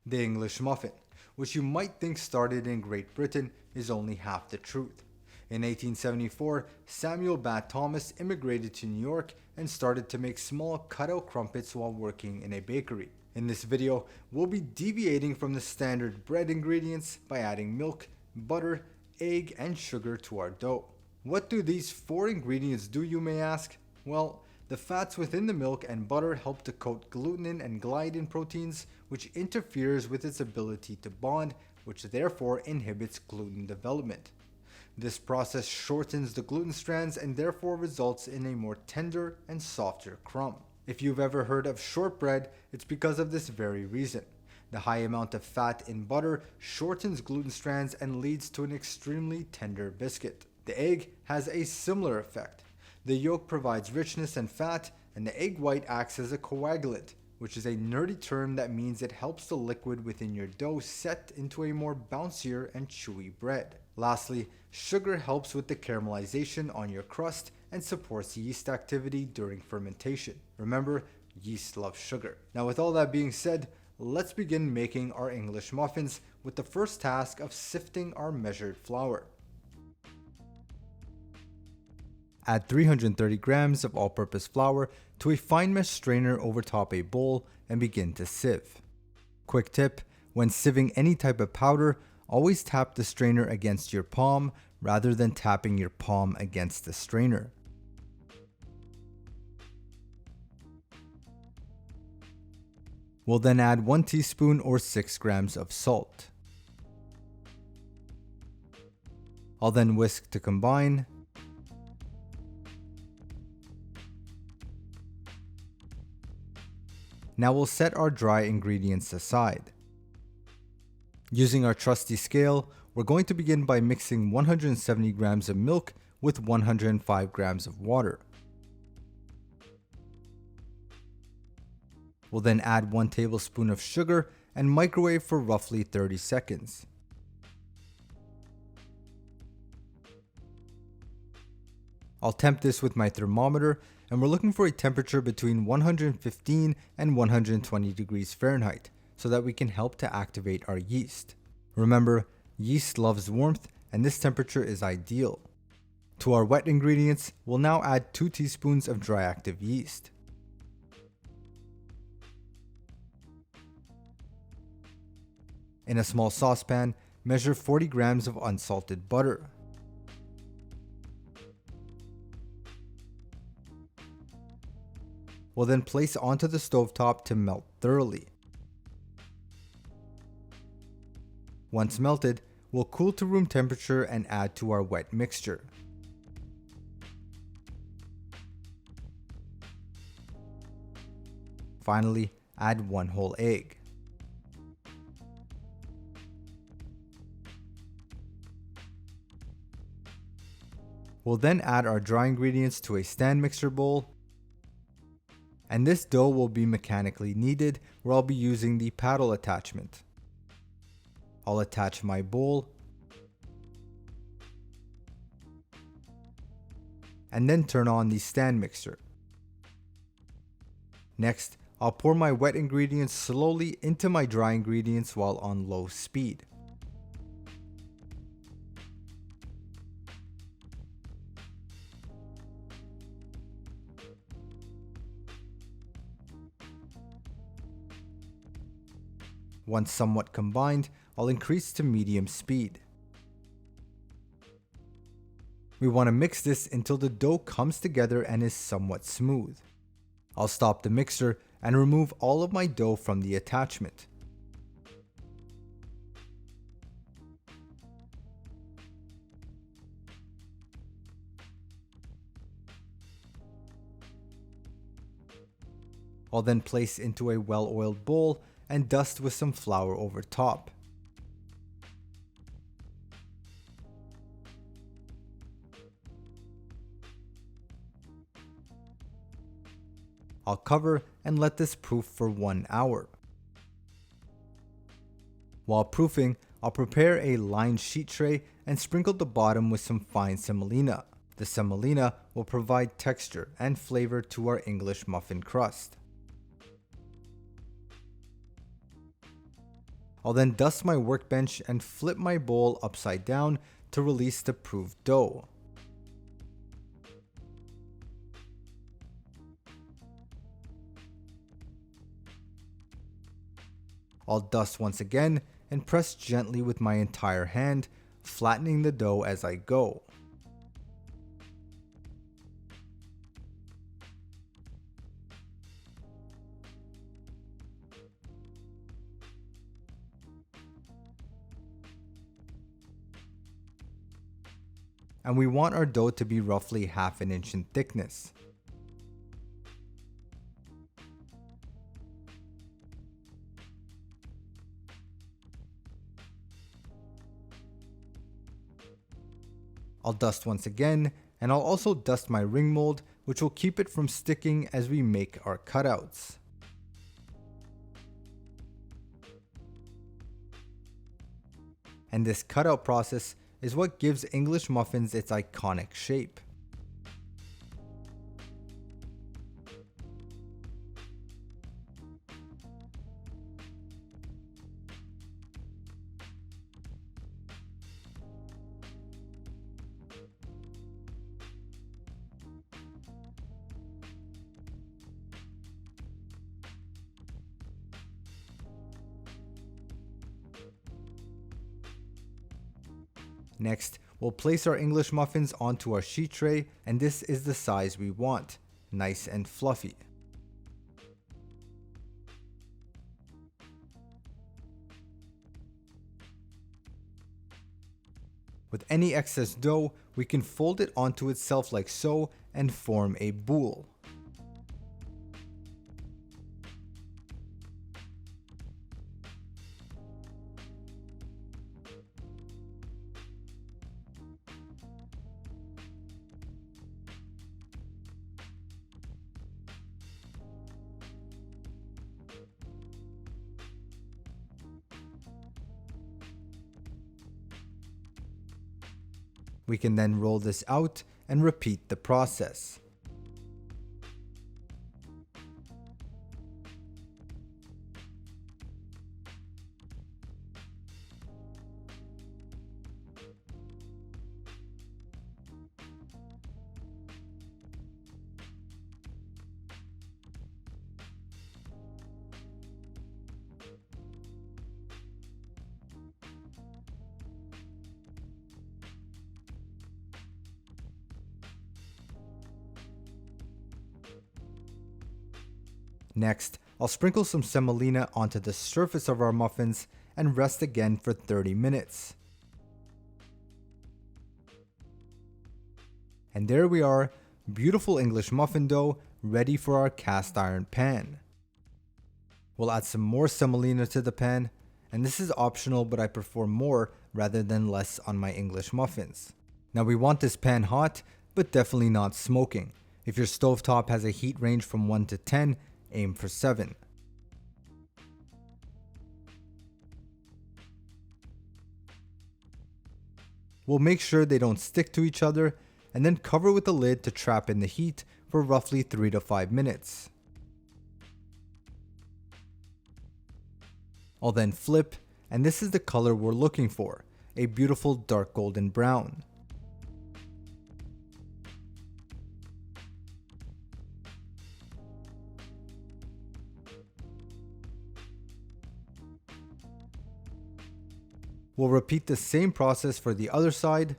The English muffin, which you might think started in Great Britain, is only half the truth. In 1874, Samuel Bat Thomas immigrated to New York and started to make small cutout crumpets while working in a bakery. In this video, we'll be deviating from the standard bread ingredients by adding milk, butter, egg, and sugar to our dough. What do these four ingredients do, you may ask? Well, the fats within the milk and butter help to coat gluten and gliadin proteins, which interferes with its ability to bond, which therefore inhibits gluten development. This process shortens the gluten strands and therefore results in a more tender and softer crumb. If you've ever heard of shortbread, it's because of this very reason. The high amount of fat in butter shortens gluten strands and leads to an extremely tender biscuit. The egg has a similar effect. The yolk provides richness and fat, and the egg white acts as a coagulant, which is a nerdy term that means it helps the liquid within your dough set into a more bouncier and chewy bread. Lastly, sugar helps with the caramelization on your crust and supports yeast activity during fermentation. Remember, yeast loves sugar. Now, with all that being said, let's begin making our English muffins with the first task of sifting our measured flour. Add 330 grams of all-purpose flour to a fine mesh strainer over top a bowl and begin to sieve. Quick tip, when sieving any type of powder, always tap the strainer against your palm rather than tapping your palm against the strainer. We'll then add 1 teaspoon or 6 grams of salt. I'll then whisk to combine. Now we'll set our dry ingredients aside. Using our trusty scale, we're going to begin by mixing 170 grams of milk with 105 grams of water. We'll then add 1 tablespoon of sugar and microwave for roughly 30 seconds. I'll temp this with my thermometer, and we're looking for a temperature between 115 and 120 degrees Fahrenheit so that we can help to activate our yeast. Remember, yeast loves warmth and this temperature is ideal. To our wet ingredients, we'll now add 2 teaspoons of dry active yeast. In a small saucepan, measure 40 grams of unsalted butter. We'll then place onto the stovetop to melt thoroughly. Once melted, we'll cool to room temperature and add to our wet mixture. Finally, add 1 whole egg. We'll then add our dry ingredients to a stand mixer bowl, and this dough will be mechanically kneaded where I'll be using the paddle attachment. I'll attach my bowl and then turn on the stand mixer. Next, I'll pour my wet ingredients slowly into my dry ingredients while on low speed. Once somewhat combined, I'll increase to medium speed. We want to mix this until the dough comes together and is somewhat smooth. I'll stop the mixer and remove all of my dough from the attachment. I'll then place into a well-oiled bowl and dust with some flour over top. I'll cover and let this proof for 1 hour. While proofing, I'll prepare a lined sheet tray and sprinkle the bottom with some fine semolina. The semolina will provide texture and flavor to our English muffin crust. I'll then dust my workbench and flip my bowl upside down to release the proved dough. I'll dust once again and press gently with my entire hand, flattening the dough as I go. And we want our dough to be roughly half an inch in thickness. I'll dust once again, and I'll also dust my ring mold, which will keep it from sticking as we make our cutouts. And this cutout process is what gives English muffins its iconic shape. Next, we'll place our English muffins onto our sheet tray, and this is the size we want, nice and fluffy. With any excess dough, we can fold it onto itself like so and form a boule. We can then roll this out and repeat the process. Next, I'll sprinkle some semolina onto the surface of our muffins and rest again for 30 minutes. And there we are, beautiful English muffin dough ready for our cast iron pan. We'll add some more semolina to the pan, and this is optional, but I prefer more rather than less on my English muffins. Now we want this pan hot, but definitely not smoking. If your stovetop has a heat range from 1 to 10, aim for 7. We'll make sure they don't stick to each other and then cover with the lid to trap in the heat for roughly 3 to 5 minutes. I'll then flip, and this is the color we're looking for, a beautiful dark golden brown. We'll repeat the same process for the other side.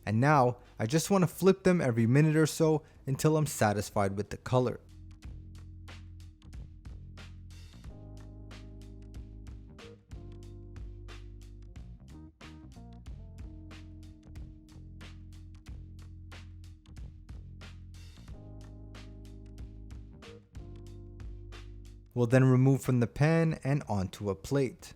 And now, I just want to flip them every minute or so until I'm satisfied with the color. We'll then remove from the pan and onto a plate.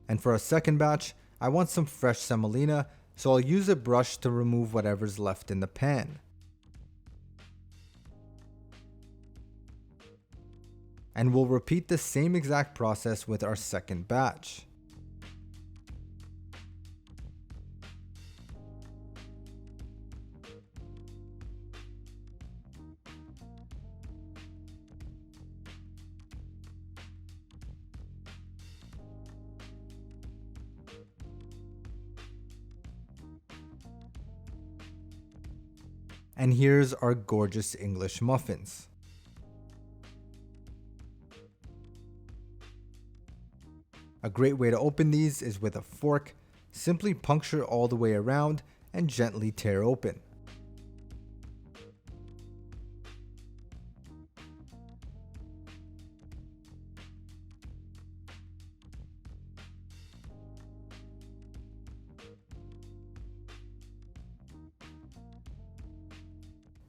And for our second batch, I want some fresh semolina, so I'll use a brush to remove whatever's left in the pan. And we'll repeat the same exact process with our second batch. And here's our gorgeous English muffins. A great way to open these is with a fork. Simply puncture all the way around and gently tear open.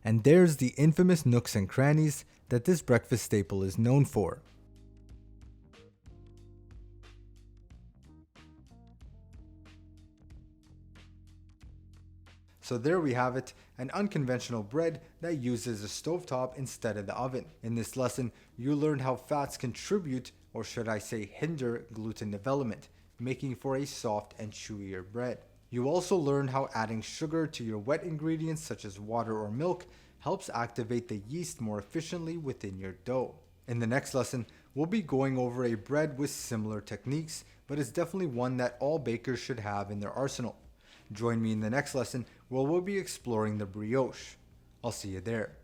And there's the infamous nooks and crannies that this breakfast staple is known for. So there we have it, an unconventional bread that uses a stovetop instead of the oven. In this lesson, you learned how fats contribute, or should I say hinder, gluten development, making for a soft and chewier bread. You also learned how adding sugar to your wet ingredients such as water or milk helps activate the yeast more efficiently within your dough. In the next lesson, we'll be going over a bread with similar techniques, but it's definitely one that all bakers should have in their arsenal. Join me in the next lesson where we'll be exploring the brioche. I'll see you there.